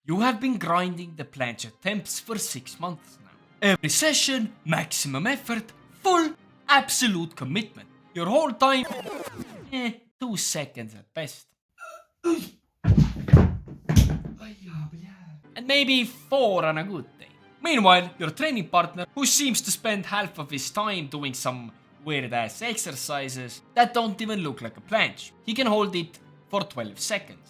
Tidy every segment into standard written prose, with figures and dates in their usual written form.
You have been grinding the planche attempts for 6 months now. Every session, maximum effort, full, absolute commitment. Your whole time, 2 seconds at best. And maybe 4 on a good day. Meanwhile, your training partner, who seems to spend half of his time doing some weird ass exercises that don't even look like a planche, he can hold it for 12 seconds.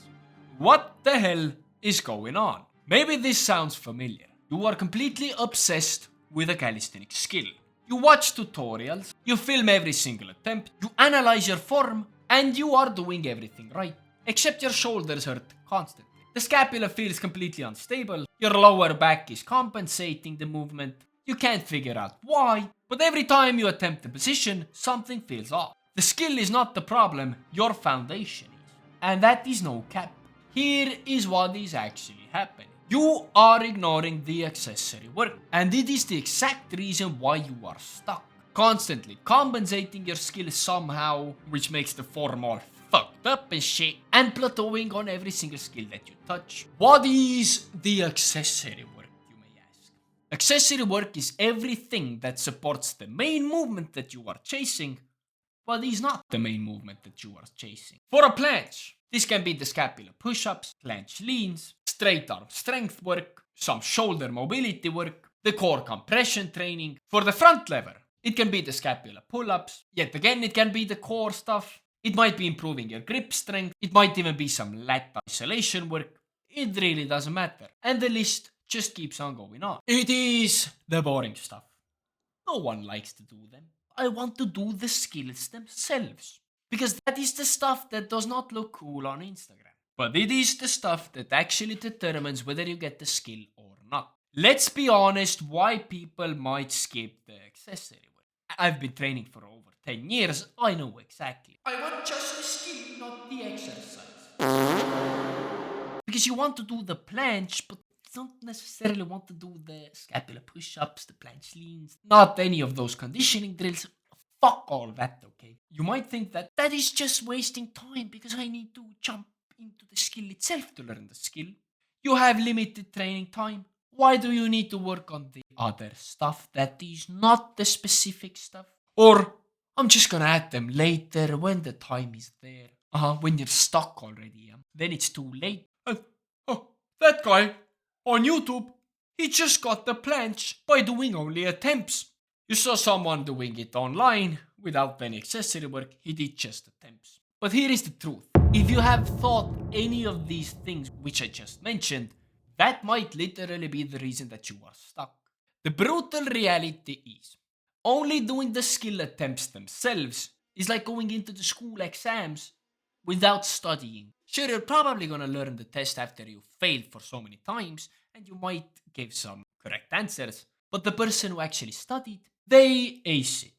What the hell is going on? Maybe this sounds familiar. You are completely obsessed with a calisthenics skill. You watch tutorials, you film every single attempt, you analyze your form, and you are doing everything right. Except your shoulders hurt constantly. The scapula feels completely unstable, your lower back is compensating the movement, you can't figure out why, but every time you attempt the position, something feels off. The skill is not the problem, your foundation is. And that is no cap. Here is what is actually happening. You are ignoring the accessory work, and it is the exact reason why you are stuck. Constantly compensating your skill somehow, which makes the form all fucked up and shit, and plateauing on every single skill that you touch. What is the accessory work, you may ask? Accessory work is everything that supports the main movement that you are chasing, but is not the main movement that you are chasing. For a planche, this can be the scapula push-ups, planche leans, straight arm strength work, some shoulder mobility work, the core compression training. For the front lever, it can be the scapula pull-ups, yet again it can be the core stuff. It might be improving your grip strength, it might even be some lat isolation work. It really doesn't matter. And the list just keeps on going on. It is the boring stuff. No one likes to do them. I want to do the skills themselves. Because that is the stuff that does not look cool on Instagram. But it is the stuff that actually determines whether you get the skill or not. Let's be honest why people might skip the accessory work. I've been training for over 10 years, I know exactly. I want just the skill, not the exercise. Because you want to do the planche, but you don't necessarily want to do the scapula push-ups, the planche leans, not any of those conditioning drills. Fuck all that, okay? You might think that that is just wasting time because I need to jump into the skill itself to learn the skill. You have limited training time. Why do you need to work on the other stuff that is not the specific stuff? Or I'm just gonna add them later when the time is there. When you're stuck already. Then it's too late. That guy on YouTube, he just got the planche by doing only attempts. You saw someone doing it online without any accessory work, he did just attempts. But here is the truth. If you have thought any of these things which I just mentioned, that might literally be the reason that you are stuck. The brutal reality is, only doing the skill attempts themselves is like going into the school exams without studying. Sure, you're probably gonna learn the test after you failed for so many times, and you might give some correct answers, but the person who actually studied, they ace it.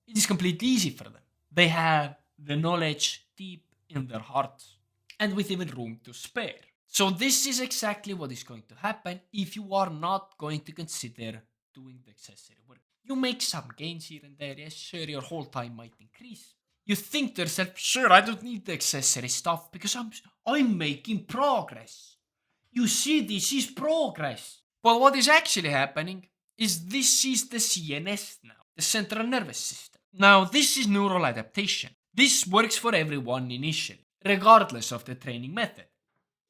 It is completely easy for them. They have the knowledge deep in their hearts, and with even room to spare. So this is exactly what is going to happen if you are not going to consider doing the accessory work. You make some gains here and there, yes, sure, your whole time might increase. You think to yourself, sure, I don't need the accessory stuff because I'm making progress. You see, this is progress. But what is actually happening is this is the CNS now, the central nervous system. Now, this is neural adaptation. This works for everyone initially, regardless of the training method.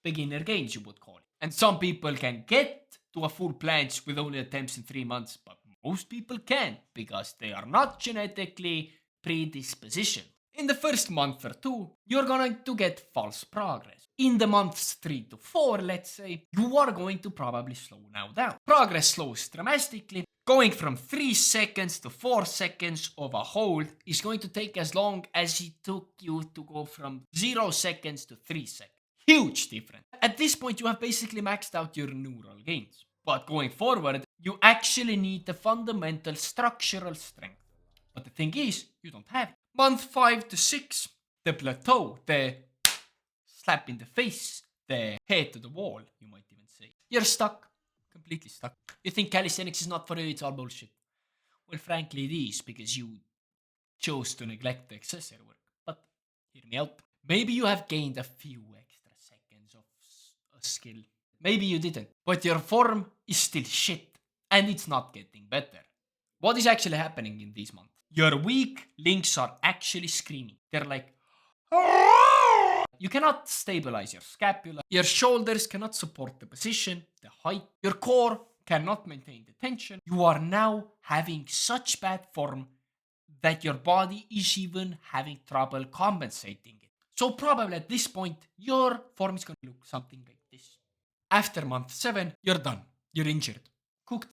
Beginner gains, you would call it. And some people can get to a full planche with only attempts in 3 months, but most people can't because they are not genetically predispositioned. In the first month or 2, you're going to get false progress. In the months 3 to 4, let's say, you are going to probably slow now down. Progress slows dramatically. Going from 3 seconds to 4 seconds of a hold is going to take as long as it took you to go from 0 seconds to 3 seconds. Huge difference. At this point, you have basically maxed out your neural gains. But going forward, you actually need the fundamental structural strength. But the thing is, you don't have it. Month 5 to 6, the plateau, the slap in the face, the head to the wall, you might even say. You're stuck. Completely stuck. You think calisthenics is not for you, it's all bullshit. Well, frankly, it is because you chose to neglect the accessory work. But hear me out. Maybe you have gained a few extra seconds of a skill. Maybe you didn't, but your form is still shit and it's not getting better. What is actually happening in this month? Your weak links are actually screaming. They're like, you cannot stabilize your scapula. Your shoulders cannot support the position, the height. Your core cannot maintain the tension. You are now having such bad form that your body is even having trouble compensating it. So probably at this point, your form is going to look something like this. After month 7, you're done. You're injured. Cooked.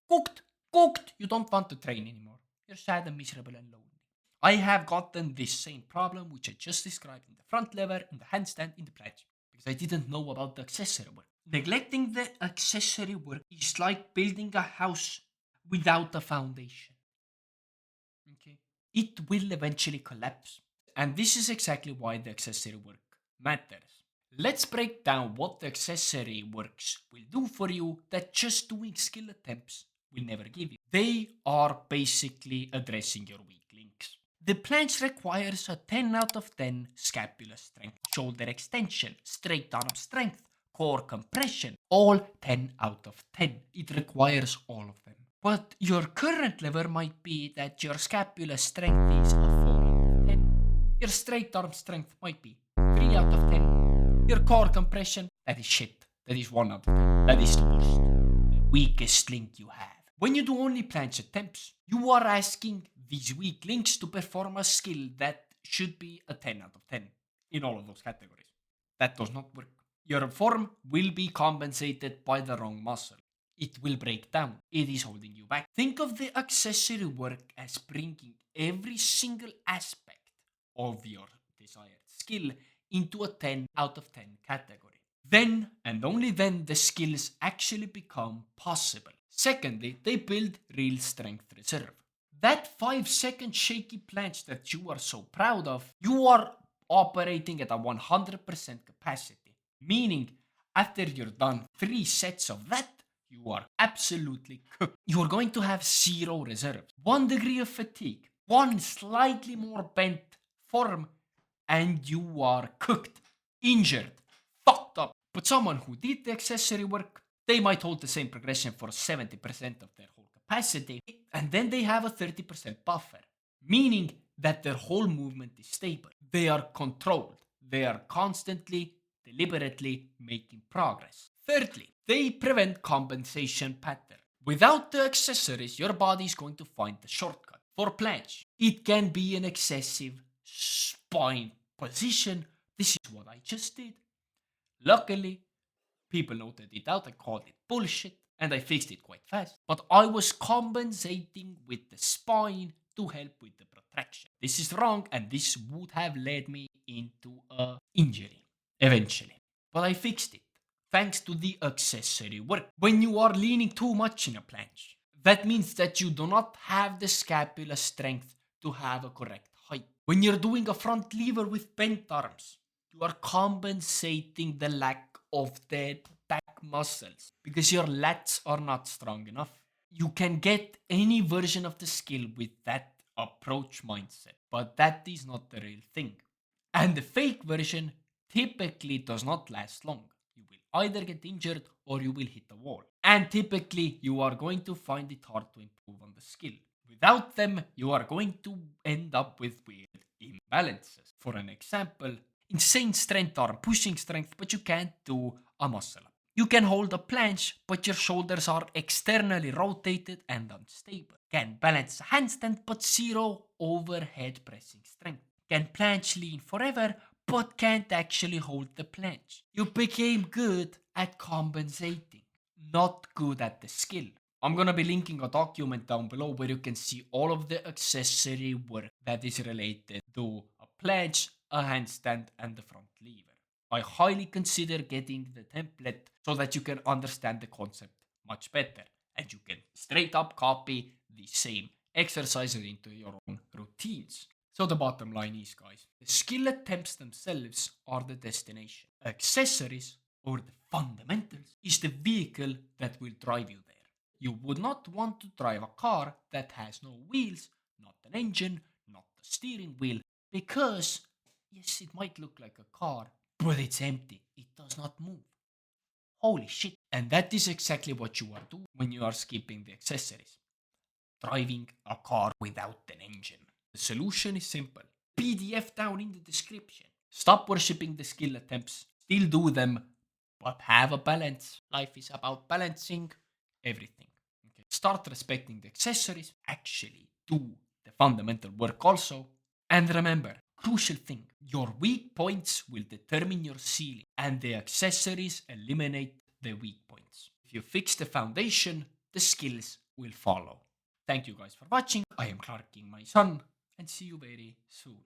You don't want to train anymore. You're sad and miserable and lonely. I have gotten this same problem which I just described in the front lever, in the handstand, in the planche. Because I didn't know about the accessory work. Neglecting the accessory work is like building a house without a foundation. Okay? It will eventually collapse. And this is exactly why the accessory work matters. Let's break down what the accessory works will do for you that just doing skill attempts will never give you. They are basically addressing your weak links. The planche requires a 10 out of 10 scapula strength, shoulder extension, straight arm strength, core compression, all 10 out of 10. It requires all of them. But your current level might be that your scapula strength is a 4 out of 10. Your straight arm strength might be 3 out of 10. Your core compression, that is shit. That is 1 out of 10. That is the worst. The weakest link you have. When you do only planche attempts, you are asking these weak links to perform a skill that should be a 10 out of 10 in all of those categories. That does not work. Your form will be compensated by the wrong muscle. It will break down. It is holding you back. Think of the accessory work as bringing every single aspect of your desired skill into a 10 out of 10 category. Then, and only then, the skills actually become possible. Secondly, they build real strength reserve. That 5-second shaky planche that you are so proud of, you are operating at a 100% capacity. Meaning, after you're done 3 sets of that, you are absolutely cooked. You're going to have 0 reserves. 1 degree of fatigue, 1 slightly more bent form, and you are cooked, injured, fucked up. But someone who did the accessory work, they might hold the same progression for 70% of their whole capacity, and then they have a 30% buffer, meaning that their whole movement is stable. They are controlled. They are constantly, deliberately making progress. Thirdly, they prevent compensation pattern. Without the accessories, your body is going to find the shortcut. For planche, it can be an excessive spine position. This is what I just did. Luckily, people noted it out. I called it bullshit and I fixed it quite fast. But I was compensating with the spine to help with the protraction. This is wrong and this would have led me into a injury eventually. But I fixed it thanks to the accessory work. When you are leaning too much in a planche, that means that you do not have the scapula strength to have a correct height. When you're doing a front lever with bent arms, you are compensating the lack of the back muscles because your lats are not strong enough. You can get any version of the skill with that approach mindset, but that is not the real thing. And the fake version typically does not last long. You will either get injured or you will hit a wall. And typically you are going to find it hard to improve on the skill. Without them, you are going to end up with weird imbalances. For an example, insane strength arm pushing strength, but you can't do a muscle up. You can hold a planche, but your shoulders are externally rotated and unstable. Can balance a handstand, but 0 overhead pressing strength. Can planche lean forever, but can't actually hold the planche. You became good at compensating, not good at the skill. I'm gonna be linking a document down below where you can see all of the accessory work that is related to a planche, a handstand, and the front lever. I highly consider getting the template so that you can understand the concept much better and you can straight up copy the same exercises into your own routines. So the bottom line is, guys, the skill attempts themselves are the destination. Accessories, or the fundamentals, is the vehicle that will drive you there. You would not want to drive a car that has no wheels, not an engine, not the steering wheel, because, yes, it might look like a car, but it's empty. It does not move. Holy shit. And that is exactly what you are doing when you are skipping the accessories. Driving a car without an engine. The solution is simple. PDF down in the description. Stop worshipping the skill attempts. Still do them, but have a balance. Life is about balancing everything. Okay. Start respecting the accessories. Actually do the fundamental work also. And remember, crucial thing, your weak points will determine your ceiling, and the accessories eliminate the weak points. If you fix the foundation, the skills will follow. Thank you guys for watching. I am Clarking my son, and see you very soon.